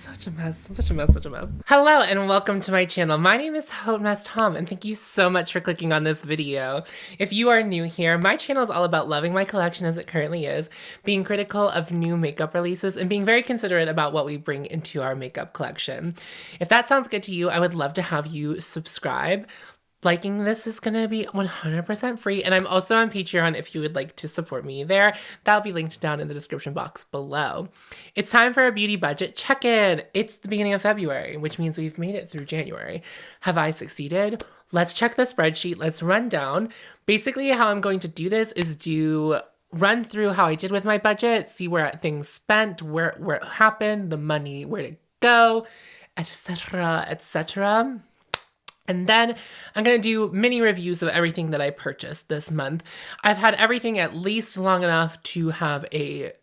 Such a mess, such a mess, such a mess. Hello and welcome to my channel. My name is hautemesstom and thank you so much for clicking on this video. If you are new here, my channel is all about loving my collection as it currently is, being critical of new makeup releases, and being very considerate about what we bring into our makeup collection. If that sounds good to you, I would love to have you subscribe. Liking this is going to be 100% free, and I'm also on Patreon if you would like to support me there. That'll be linked down in the description box below. It's time for a beauty budget check-in. It's the beginning of February, which means we've made it through January. Have I succeeded? Let's check the spreadsheet. Let's run down. Basically, how I'm going to do this is run through how I did with my budget, see where things spent, where it happened, the money, where to go, etc., etc. And then I'm going to do mini reviews of everything that I purchased this month. I've had everything at least long enough to have an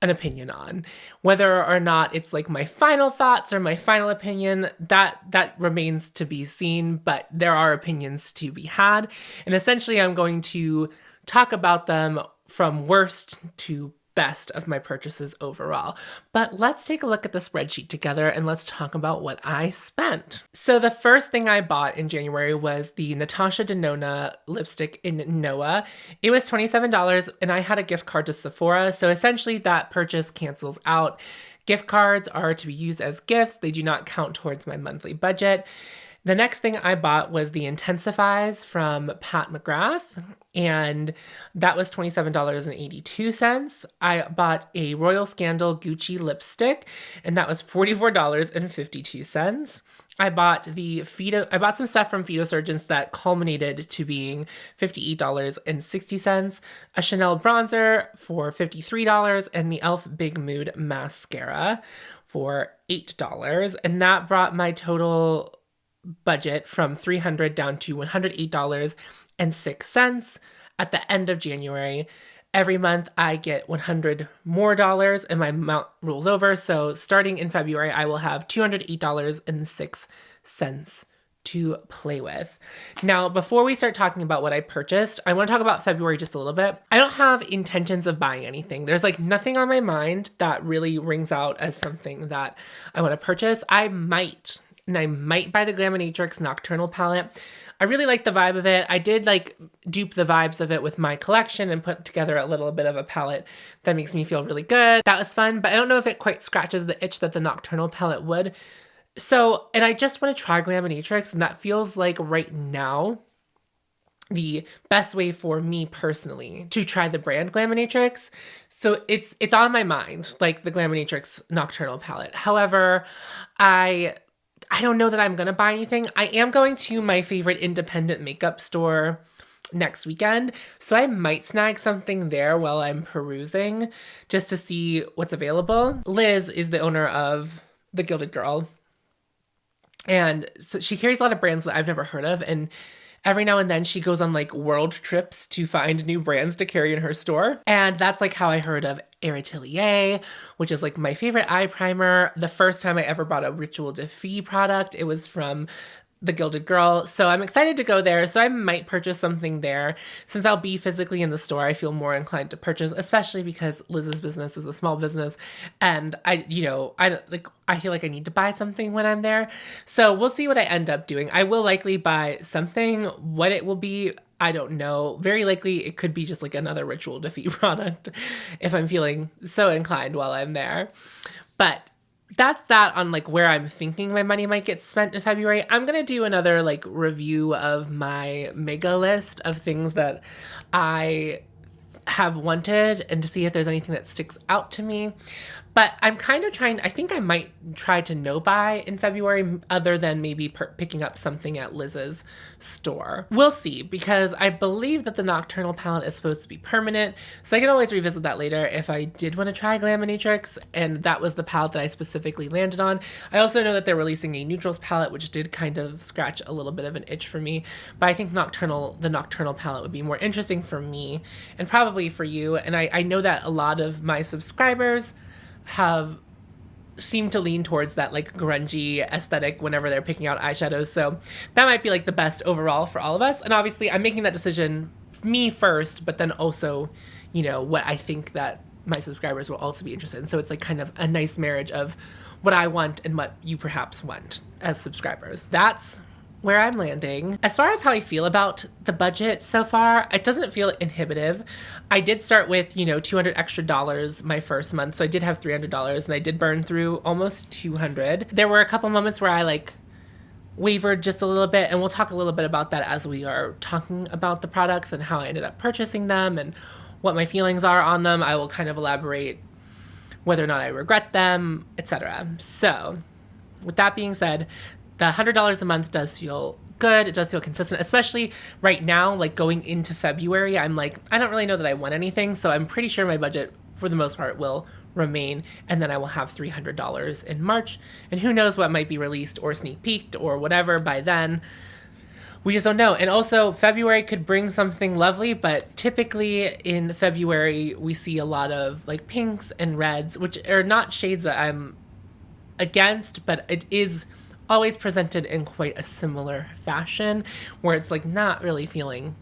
opinion on. Whether or not it's like my final thoughts or my final opinion, that remains to be seen, but there are opinions to be had. And essentially I'm going to talk about them from worst to best of my purchases overall. But let's take a look at the spreadsheet together and let's talk about what I spent. So the first thing I bought in January was the Natasha Denona lipstick in Noah. It was $27 and I had a gift card to Sephora. So essentially that purchase cancels out. Gift cards are to be used as gifts. They do not count towards my monthly budget. The next thing I bought was the Intensifies from Pat McGrath, and that was $27.82. I bought a Royal Scandal Gucci lipstick, and that was $44.52. I bought some stuff from Phyto Surgeons that culminated to being $58.60, a Chanel bronzer for $53, and the e.l.f. Big Mood Mascara for $8, and that brought my total budget from $300 down to $108.06 at the end of January. Every month I get $100 more and my amount rolls over. So starting in February, I will have $208.06 to play with. Now, before we start talking about what I purchased, I want to talk about February just a little bit. I don't have intentions of buying anything. There's like nothing on my mind that really rings out as something that I want to purchase. I might buy the Glaminatrix Nocturnal palette. I really like the vibe of it. I did like dupe the vibes of it with my collection and put together a little bit of a palette that makes me feel really good. That was fun, but I don't know if it quite scratches the itch that the Nocturnal palette would. So, and I just want to try Glaminatrix, and that feels like right now the best way for me personally to try the brand Glaminatrix. So it's on my mind, like the Glaminatrix Nocturnal palette. However, I don't know that I'm going to buy anything. I am going to my favorite independent makeup store next weekend, so I might snag something there while I'm perusing just to see what's available. Liz is the owner of The Gilded Girl, and so she carries a lot of brands that I've never heard of, and every now and then she goes on like world trips to find new brands to carry in her store. And that's like how I heard of Atelier, which is like my favorite eye primer. The first time I ever bought a Ritual de Fille product, it was from The Gilded Girl. So I'm excited to go there. So I might purchase something there. Since I'll be physically in the store, I feel more inclined to purchase, especially because Liz's business is a small business. And I feel like I need to buy something when I'm there. So we'll see what I end up doing. I will likely buy something. What it will be, I don't know. Very likely it could be just like another Ritual de Fille product if I'm feeling so inclined while I'm there. But that's that on like where I'm thinking my money might get spent in February. I'm going to do another like review of my mega list of things that I have wanted and to see if there's anything that sticks out to me. But I'm kind of I think I might try to no buy in February other than maybe picking up something at Liz's store. We'll see, because I believe that the Nocturnal palette is supposed to be permanent. So I can always revisit that later if I did want to try Glaminatrix, and that was the palette that I specifically landed on. I also know that they're releasing a neutrals palette, which did kind of scratch a little bit of an itch for me. But I think the Nocturnal palette would be more interesting for me and probably for you. And I know that a lot of my subscribers have seemed to lean towards that like grungy aesthetic whenever they're picking out eyeshadows. So that might be like the best overall for all of us. And obviously I'm making that decision me first, but then also, you know, what I think that my subscribers will also be interested in. So it's like kind of a nice marriage of what I want and what you perhaps want as subscribers. That's where I'm landing. As far as how I feel about the budget so far, it doesn't feel inhibitive. I did start with, $200 extra my first month. So I did have $300 and I did burn through almost $200. There were a couple moments where I wavered just a little bit, and we'll talk a little bit about that as we are talking about the products and how I ended up purchasing them and what my feelings are on them. I will kind of elaborate whether or not I regret them, etc. So with that being said, the $100 a month does feel good. It does feel consistent, especially right now, going into February. I'm I don't really know that I want anything. So I'm pretty sure my budget for the most part will remain. And then I will have $300 in March, and who knows what might be released or sneak peeked or whatever by then. We just don't know. And also February could bring something lovely, but typically in February, we see a lot of pinks and reds, which are not shades that I'm against, but it is always presented in quite a similar fashion where it's not really feeling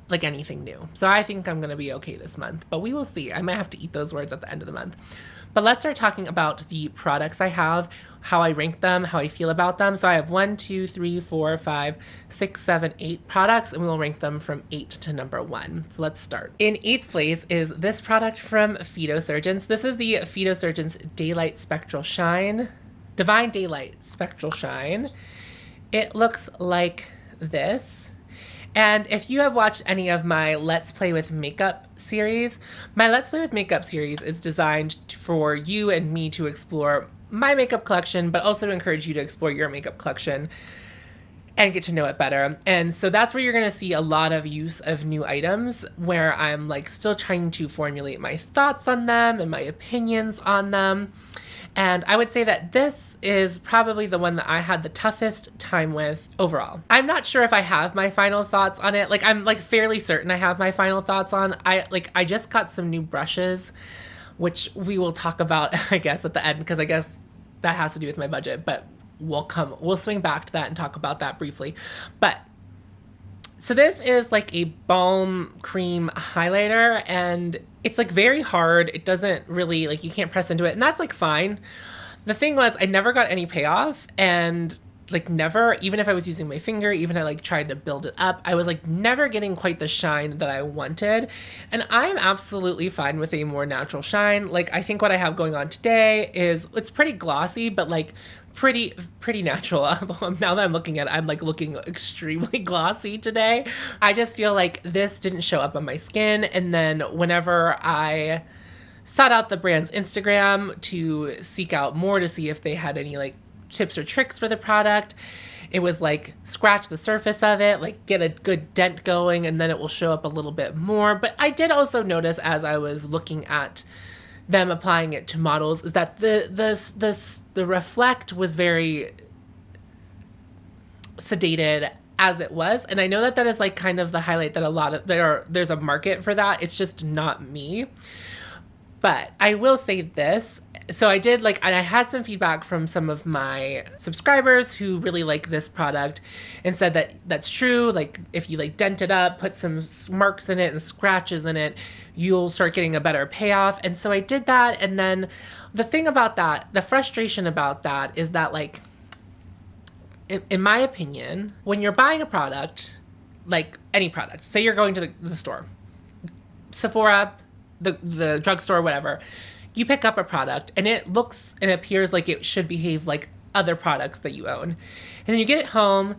like anything new. So I think I'm going to be okay this month, but we will see. I might have to eat those words at the end of the month. But let's start talking about the products I have, how I rank them, how I feel about them. So I have 1, 2, 3, 4, 5, 6, 7, 8 products, and we will rank them from 8 to number 1. So let's start. In 8th place is this product from Phytosurgence. This is the Phytosurgence Daylight Spectral Shine. Divine Daylight Spectral Shine. It looks like this. And if you have watched any of my Let's Play with Makeup series, my Let's Play with Makeup series is designed for you and me to explore my makeup collection, but also to encourage you to explore your makeup collection and get to know it better. And so that's where you're going to see a lot of use of new items where I'm still trying to formulate my thoughts on them and my opinions on them. And I would say that this is probably the one that I had the toughest time with overall. I'm not sure if I have my final thoughts on it. I'm fairly certain I have my final thoughts on. I just got some new brushes, which we will talk about, I guess, at the end, because I guess that has to do with my budget, but we'll swing back to that and talk about that briefly. But so this is a balm cream highlighter, and it's very hard. It doesn't really you can't press into it, and that's fine. The thing was, I never got any payoff, and never, even if I was using my finger, even I tried to build it up, I was never getting quite the shine that I wanted. And I'm absolutely fine with a more natural shine. I think what I have going on today is it's pretty glossy, but pretty natural. Now that I'm looking at it, I'm looking extremely glossy today. I just feel this didn't show up on my skin. And then whenever I sought out the brand's Instagram to seek out more to see if they had any tips or tricks for the product, it was scratch the surface of it, get a good dent going, and then it will show up a little bit more. But I did also notice as I was looking at them applying it to models is that the reflect was very sedated as it was. And I know that is kind of the highlight that a lot of there's a market for that. It's just not me. But I will say this. So I did and I had some feedback from some of my subscribers who really like this product and said that that's true. If you dent it up, put some marks in it and scratches in it, you'll start getting a better payoff. And so I did that. And then the thing about that, the frustration about that is that in my opinion, when you're buying a product, any product, say you're going to the store, Sephora, the drugstore, whatever, you pick up a product and it looks and appears like it should behave like other products that you own. And then you get it home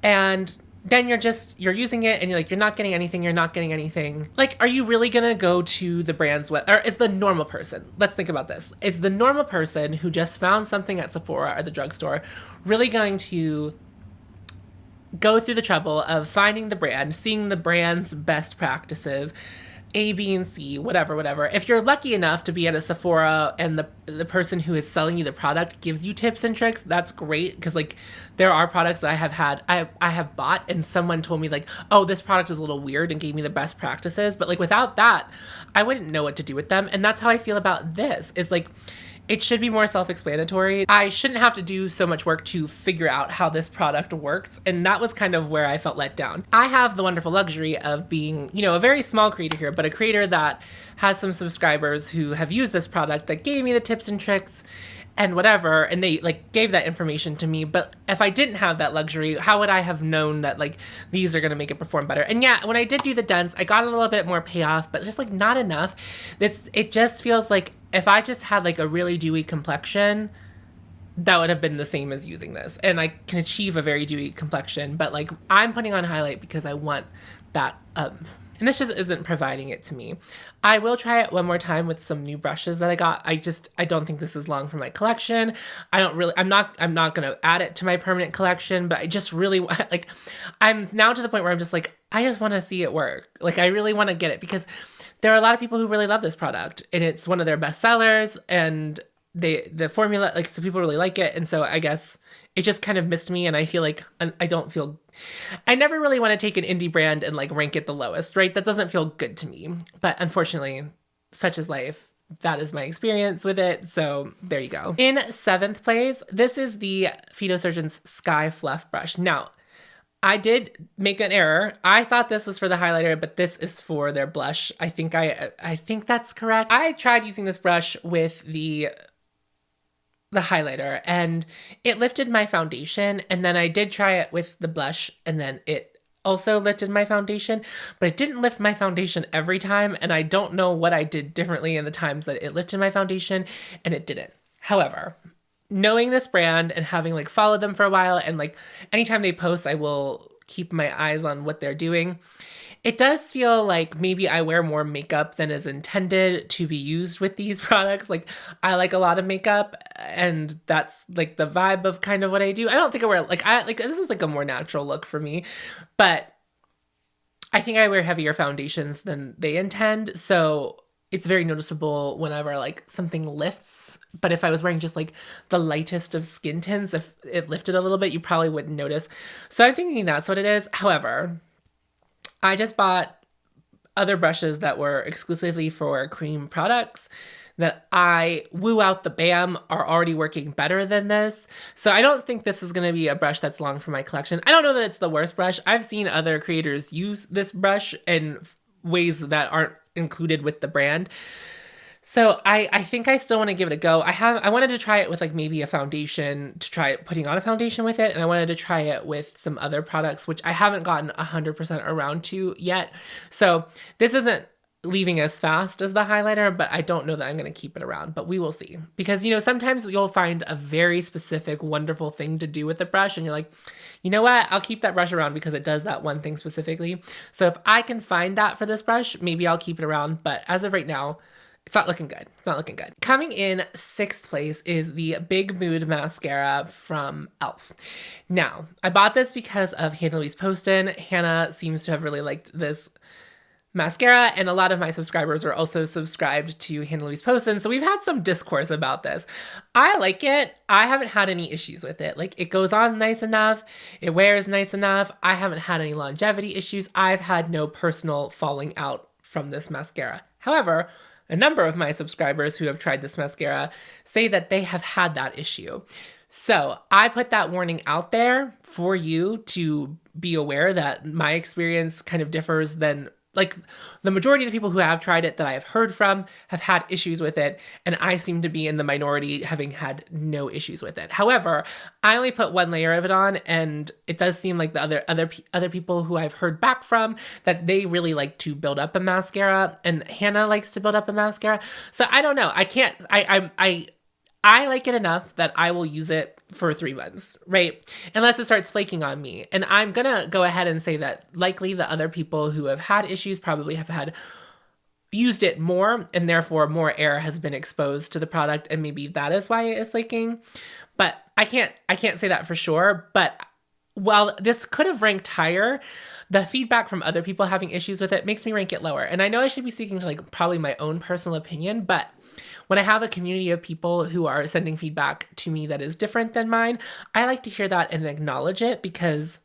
and then you're using it and you're not getting anything. Are you really going to go to the brand's web? Or is the normal person, let's think about this. Is the normal person who just found something at Sephora or the drugstore really going to go through the trouble of finding the brand, seeing the brand's best practices, A, B, and C, whatever. If you're lucky enough to be at a Sephora and the person who is selling you the product gives you tips and tricks, that's great. Because there are products that I have bought and someone told me oh, this product is a little weird and gave me the best practices. But without that, I wouldn't know what to do with them. And that's how I feel about this. It's It should be more self-explanatory. I shouldn't have to do so much work to figure out how this product works. And that was kind of where I felt let down. I have the wonderful luxury of being, you know, a very small creator here, but a creator that has some subscribers who have used this product that gave me the tips and tricks and whatever, and they like gave that information to me. But if I didn't have that luxury, how would I have known that like these are gonna make it perform better? And yeah, when I did do the dents, I got a little bit more payoff, but just like not enough. It just feels like if I just had like a really dewy complexion, that would have been the same as using this. And I can achieve a very dewy complexion, but like I'm putting on highlight because I want that and this just isn't providing it to me. I will try it one more time with some new brushes that I got. I don't think this is long for my collection. I'm not going to add it to my permanent collection, but I just really like, I'm now to the point where I'm just like, I just want to see it work. Like I really want to get it because there are a lot of people who really love this product and it's one of their best sellers and the formula, like, so people really like it. And so I guess it just kind of missed me. And I feel like I never really want to take an indie brand and like rank it the lowest, right? That doesn't feel good to me. But unfortunately, such is life. That is my experience with it. So there you go. In 7th place, this is the Phytosurgeon's Sky Fluff Brush. Now, I did make an error. I thought this was for the highlighter, but this is for their blush. I think that's correct. I tried using this brush with the highlighter and it lifted my foundation, and then I did try it with the blush and then it also lifted my foundation, but it didn't lift my foundation every time, and I don't know what I did differently in the times that it lifted my foundation and it didn't. However, knowing this brand and having like followed them for a while and like anytime they post, I will keep my eyes on what they're doing. It does feel like maybe I wear more makeup than is intended to be used with these products. Like I like a lot of makeup and that's like the vibe of kind of what I do. I don't think I wear this is like a more natural look for me, but I think I wear heavier foundations than they intend. So it's very noticeable whenever like something lifts. But if I was wearing just like the lightest of skin tints, if it lifted a little bit, you probably wouldn't notice. So I'm thinking that's what it is. However, I just bought other brushes that were exclusively for cream products that I woo out the bam are already working better than this. So I don't think this is going to be a brush that's long for my collection. I don't know that it's the worst brush. I've seen other creators use this brush in ways that aren't included with the brand. So I think I still want to give it a go. I wanted to try it with like maybe a foundation, to try putting on a foundation with it. And I wanted to try it with some other products, which I haven't gotten 100% around to yet. So this isn't leaving as fast as the highlighter, but I don't know that I'm going to keep it around, but we will see. Because, you know, sometimes you'll find a very specific, wonderful thing to do with the brush. And you're like, you know what? I'll keep that brush around because it does that one thing specifically. So if I can find that for this brush, maybe I'll keep it around. But as of right now, it's not looking good. It's not looking good. Coming in 6th place is the Big Mood Mascara from e.l.f. Now, I bought this because of Hannah Louise Poston. Hannah seems to have really liked this mascara, and a lot of my subscribers are also subscribed to Hannah Louise Poston, so we've had some discourse about this. I like it. I haven't had any issues with it. Like, it goes on nice enough. It wears nice enough. I haven't had any longevity issues. I've had no personal falling out from this mascara. However, a number of my subscribers who have tried this mascara say that they have had that issue. So I put that warning out there for you to be aware that my experience kind of differs than, like, the majority of the people who have tried it that I have heard from have had issues with it, and I seem to be in the minority having had no issues with it. However, I only put one layer of it on, and it does seem like the other people who I've heard back from that they really like to build up a mascara, and Hannah likes to build up a mascara. So I don't know. I like it enough that I will use it for 3 months, right? Unless it starts flaking on me. And I'm going to go ahead and say that likely the other people who have had issues probably have used it more, and therefore more air has been exposed to the product, and maybe that is why it is flaking. But I can't say that for sure. But while this could have ranked higher, the feedback from other people having issues with it makes me rank it lower. And I know I should be speaking to like probably my own personal opinion, but when I have a community of people who are sending feedback to me that is different than mine, I like to hear that and acknowledge it, because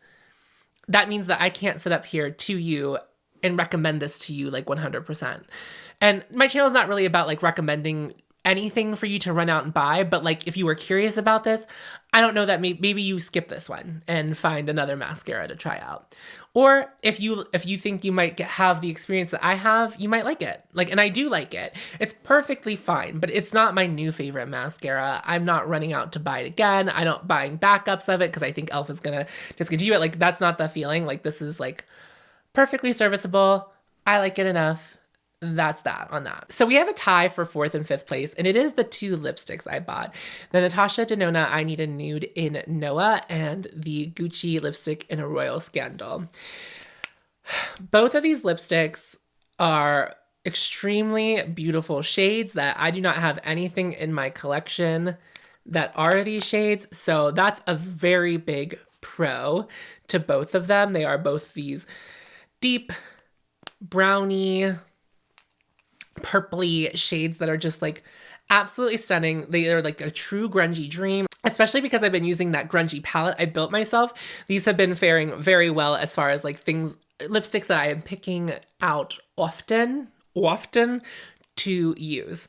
that means that I can't sit up here to you and recommend this to you like 100%. And my channel is not really about like recommending anything for you to run out and buy, but like if you were curious about this, I don't know, that maybe you skip this one and find another mascara to try out. Or if you think you might have the experience that I have, you might like it. Like, and I do like it. It's perfectly fine, but it's not my new favorite mascara. I'm not running out to buy it again. I don't buying backups of it because I think e.l.f. is gonna discontinue it. Like, that's not the feeling. Like, this is like perfectly serviceable. I like it enough. That's that on that. So we have a tie for 4th and 5th place, and it is the 2 lipsticks I bought. The Natasha Denona I Need a Nude in Noah and the Gucci lipstick in a Royal Scandal. Both of these lipsticks are extremely beautiful shades that I do not have anything in my collection that are these shades, so that's a very big pro to both of them. They are both these deep brownie purpley shades that are just like absolutely stunning. They are like a true grungy dream, especially because I've been using that grungy palette I built myself. These have been faring very well as far as like lipsticks that I am picking out often to use.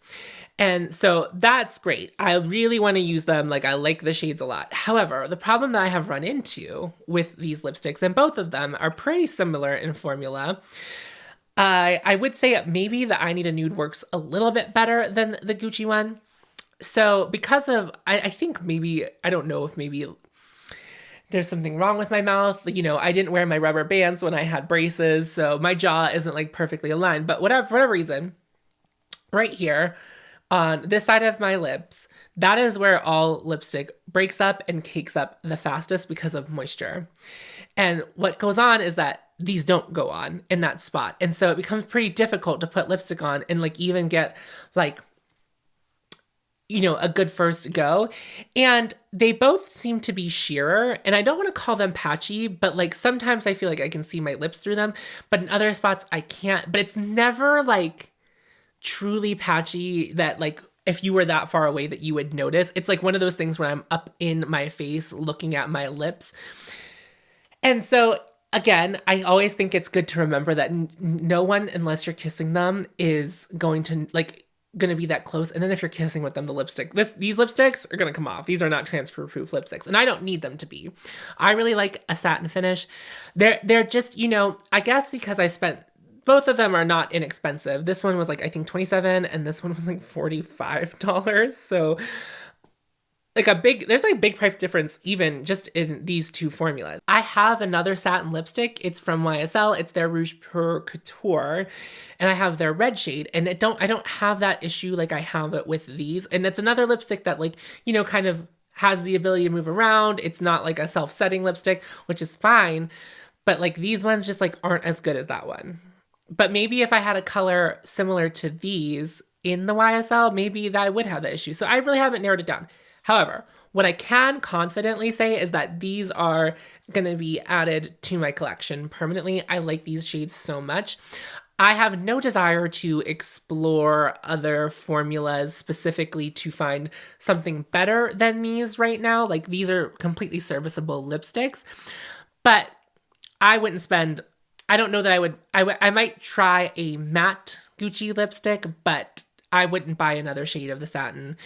And so that's great. I really want to use them. Like, I like the shades a lot. However, the problem that I have run into with these lipsticks, and both of them are pretty similar in formula, I would say maybe the I Need a Nude works a little bit better than the Gucci one. So because of, I think maybe, I don't know if maybe there's something wrong with my mouth. You know, I didn't wear my rubber bands when I had braces, so my jaw isn't like perfectly aligned. But for whatever reason, right here on this side of my lips, that is where all lipstick breaks up and cakes up the fastest because of moisture. And what goes on is that these don't go on in that spot. And so it becomes pretty difficult to put lipstick on and like even get like, you know, a good first go. And they both seem to be sheerer, and I don't want to call them patchy, but like sometimes I feel like I can see my lips through them, but in other spots I can't. But it's never like truly patchy that like if you were that far away that you would notice. It's like one of those things where I'm up in my face looking at my lips. And so again, I always think it's good to remember that no one, unless you're kissing them, is going to be that close. And then if you're kissing with them, the lipstick, these lipsticks are going to come off. These are not transfer proof lipsticks, and I don't need them to be. I really like a satin finish. They're just, you know, I guess because both of them are not inexpensive. This one was like, I think $27, and this one was like $45. So like there's like a big price difference even just in these two formulas. I have another satin lipstick. It's from YSL. It's their Rouge Pour Couture, and I have their red shade, and I don't have that issue like I have it with these. And it's another lipstick that like, you know, kind of has the ability to move around. It's not like a self-setting lipstick, which is fine, but like these ones just like aren't as good as that one. But maybe if I had a color similar to these in the YSL, maybe that I would have that issue. So I really haven't narrowed it down. However, what I can confidently say is that these are going to be added to my collection permanently. I like these shades so much. I have no desire to explore other formulas specifically to find something better than these right now. Like, these are completely serviceable lipsticks, but I wouldn't spend, I don't know that I would, I might try a matte Gucci lipstick, but I wouldn't buy another shade of the satin.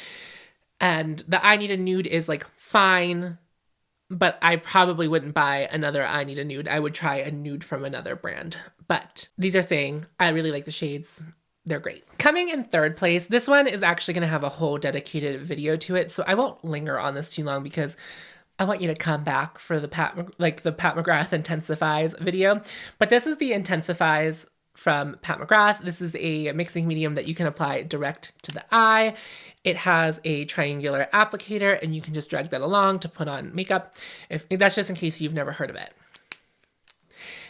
And the I Need a Nude is like fine, but I probably wouldn't buy another I Need a Nude. I would try a nude from another brand. But these are saying I really like the shades. They're great. Coming in 3rd place, this one is actually going to have a whole dedicated video to it, so I won't linger on this too long because I want you to come back for the Pat McGrath Intensifies video. But this is the Intensifies from Pat McGrath. This is a mixing medium that you can apply direct to the eye. It has a triangular applicator, and you can just drag that along to put on makeup. If that's just in case you've never heard of it.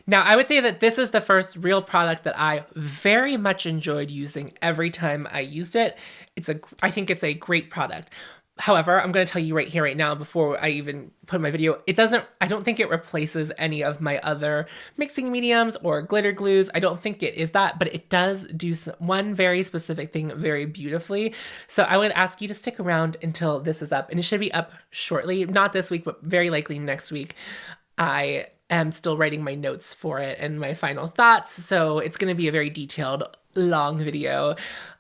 Now, I would say that this is the first real product that I very much enjoyed using every time I used it. I think it's a great product. However, I'm going to tell you right here, right now, before I even put my video, I don't think it replaces any of my other mixing mediums or glitter glues. I don't think it is that, but it does do one very specific thing very beautifully. So I would ask you to stick around until this is up, and it should be up shortly. Not this week, but very likely next week. I am still writing my notes for it and my final thoughts, so it's going to be a very detailed, long video.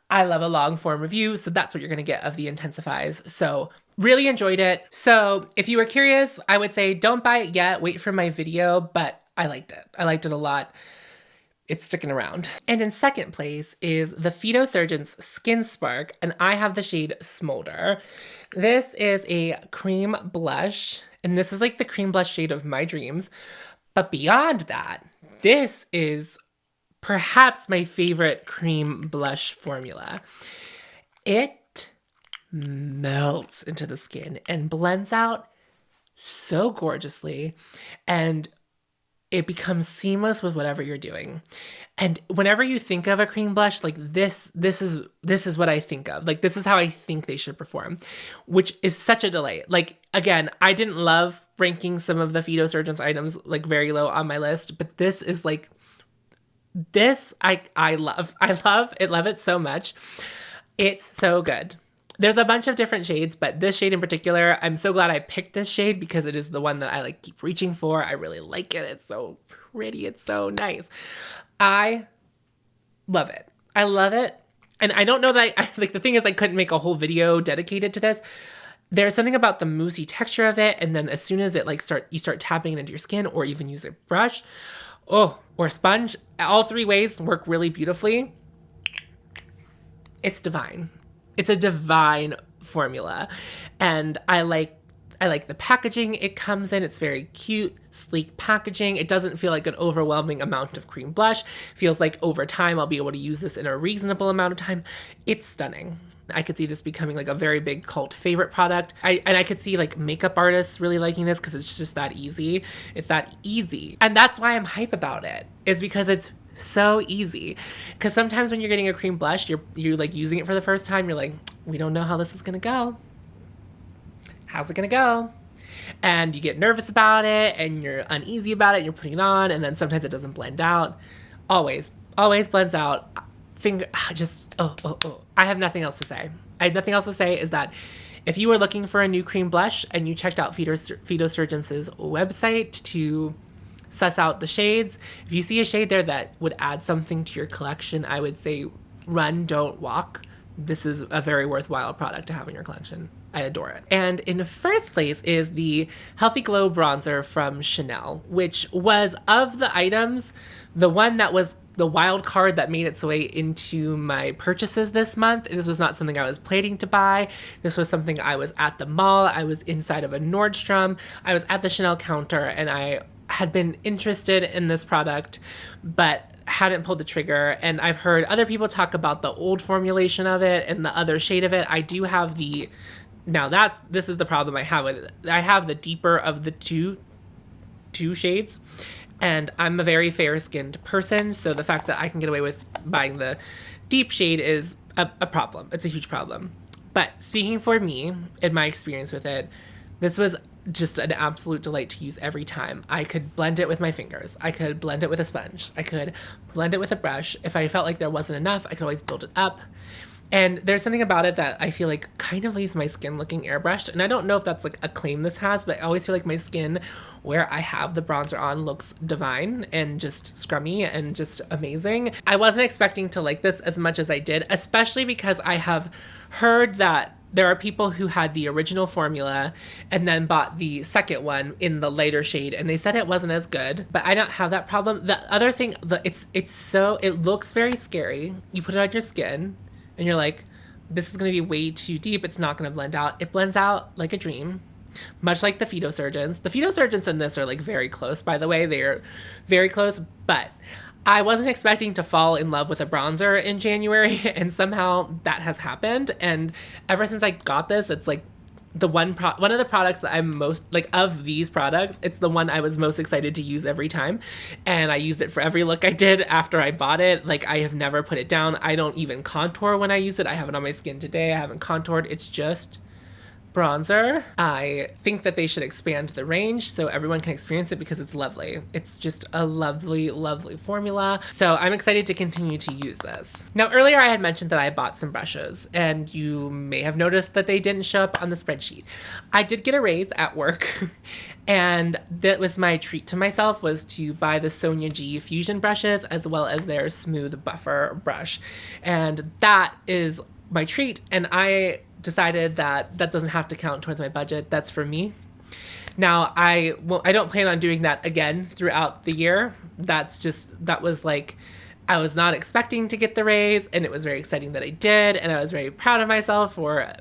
I love a long form review, so that's what you're going to get of the Intensifies. So really enjoyed it. So if you were curious, I would say don't buy it yet. Wait for my video, but I liked it. I liked it a lot. It's sticking around. And in second place is the Phytosurgeon's Skin Spark, and I have the shade Smolder. This is a cream blush, and this is like the cream blush shade of my dreams. But beyond that, this is perhaps my favorite cream blush formula. It melts into the skin and blends out so gorgeously, and it becomes seamless with whatever you're doing. And whenever you think of a cream blush, like this is what I think of. Like, this is how I think they should perform, which is such a delight. Like, again, I didn't love ranking some of the Phytosurgeon's items like very low on my list, but this is like, this I love. I love it so much. It's so good. There's a bunch of different shades, but this shade in particular, I'm so glad I picked this shade because it is the one that I like keep reaching for. I really like it. It's so pretty. It's so nice. I love it. I love it. And I don't know that like, the thing is, I couldn't make a whole video dedicated to this. There's something about the moussey texture of it. And then as soon as it like you start tapping it into your skin, or even use a brush, or a sponge, all three ways work really beautifully. It's divine. It's a divine formula. And I like the packaging it comes in. It's very cute, sleek packaging. It doesn't feel like an overwhelming amount of cream blush. It feels like over time I'll be able to use this in a reasonable amount of time. It's stunning. I could see this becoming like a very big cult favorite product. I could see like makeup artists really liking this because it's just that easy. It's that easy. And that's why I'm hype about it, is because it's so easy. Because sometimes when you're getting a cream blush, you're like using it for the first time, you're like, we don't know how this is gonna go. How's it gonna go? And you get nervous about it, and you're uneasy about it, and you're putting it on, and then sometimes it doesn't blend out. Always blends out. I have nothing else to say. Is that if you were looking for a new cream blush and you checked out Phytosurgeon's website to suss out the shades, if you see a shade there that would add something to your collection, I would say run, don't walk. This is a very worthwhile product to have in your collection. I adore it. And in first place is the Healthy Glow Bronzer from Chanel, which was, of the items, the one that was the wild card that made its way into my purchases this month. This was not something I was planning to buy. This was something I was at the mall. I was inside of a Nordstrom. I was at the Chanel counter, and I had been interested in this product, but hadn't pulled the trigger. And I've heard other people talk about the old formulation of it and the other shade of it. I do have this is the problem I have with it. I have the deeper of the two shades, and I'm a very fair-skinned person, so the fact that I can get away with buying the deep shade is a problem. It's a huge problem. But speaking for me, in my experience with it, this was just an absolute delight to use every time. I could blend it with my fingers. I could blend it with a sponge. I could blend it with a brush. If I felt like there wasn't enough, I could always build it up. And there's something about it that I feel like kind of leaves my skin looking airbrushed. And I don't know if that's like a claim this has, but I always feel like my skin where I have the bronzer on looks divine and just scrummy and just amazing. I wasn't expecting to like this as much as I did, especially because I have heard that there are people who had the original formula and then bought the second one in the lighter shade, and they said it wasn't as good, but I don't have that problem. The other thing, it looks very scary. You put it on your skin and you're like, this is going to be way too deep. It's not going to blend out. It blends out like a dream, much like the Phytosurgeons. The Phytosurgeons in this are like very close, by the way. They are very close, but I wasn't expecting to fall in love with a bronzer in January, and somehow that has happened. And ever since I got this, it's like the one of the products that I'm most like, of these products, it's the one I was most excited to use every time. And I used it for every look I did after I bought it. Like, I have never put it down. I don't even contour when I use it. I have it on my skin today. I haven't contoured. It's just bronzer. I think that they should expand the range so everyone can experience it because it's lovely. It's just a lovely, lovely formula. So I'm excited to continue to use this. Now, earlier I had mentioned that I bought some brushes, and you may have noticed that they didn't show up on the spreadsheet. I did get a raise at work, and that was my treat to myself, was to buy the Sonya G Fusion brushes as well as their Smooth Buffer brush. And that is my treat, and I decided that that doesn't have to count towards my budget. That's for me. Now, I don't plan on doing that again throughout the year. That was like, I was not expecting to get the raise, and it was very exciting that I did, and I was very proud of myself for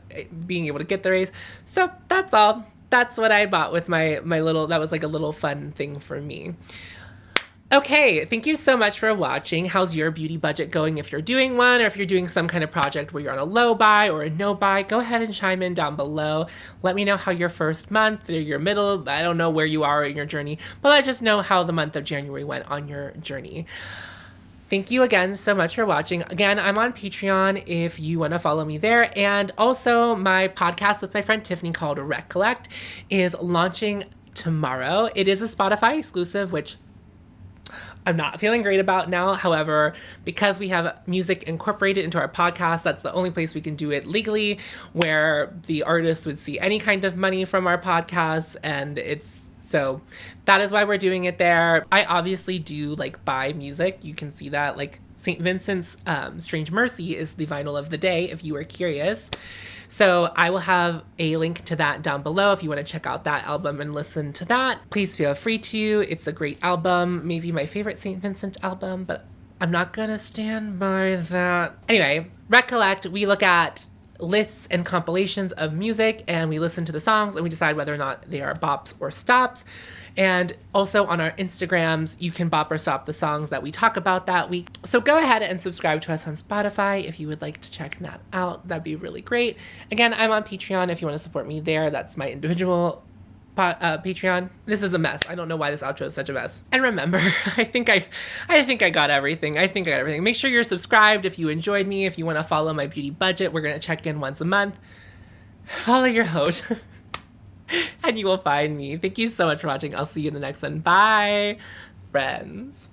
being able to get the raise. So that's all. That's what I bought with my little, that was like a little fun thing for me. Okay, thank you so much for watching. How's your beauty budget going if you're doing one, or if you're doing some kind of project where you're on a low buy or a no buy? Go ahead and chime in down below. Let me know how your first month or your middle, I don't know where you are in your journey, but let us know how the month of January went on your journey. Thank you again so much for watching. Again, I'm on Patreon if you want to follow me there. And also my podcast with my friend Tiffany called Recollect is launching tomorrow. It is a Spotify exclusive, which I'm not feeling great about now. However, because we have music incorporated into our podcast, that's the only place we can do it legally, where the artist would see any kind of money from our podcast. And so that is why we're doing it there. I obviously do like buy music. You can see that, like St. Vincent's Strange Mercy is the vinyl of the day, if you were curious. So I will have a link to that down below if you want to check out that album and listen to that. Please feel free to. It's a great album, maybe my favorite St. Vincent album, but I'm not gonna stand by that. Anyway, Recollect, we look at lists and compilations of music, and we listen to the songs and we decide whether or not they are bops or stops. And also on our Instagrams, you can bop or stop the songs that we talk about that week. So go ahead and subscribe to us on Spotify if you would like to check that out. That'd be really great. Again, I'm on Patreon if you want to support me there. That's my individual Patreon. This is a mess. I don't know why this outro is such a mess. And remember, I think I got everything. Make sure you're subscribed if you enjoyed me. If you want to follow my beauty budget, we're going to check in once a month. Follow your host. And you will find me. Thank you so much for watching. I'll see you in the next one. Bye, friends.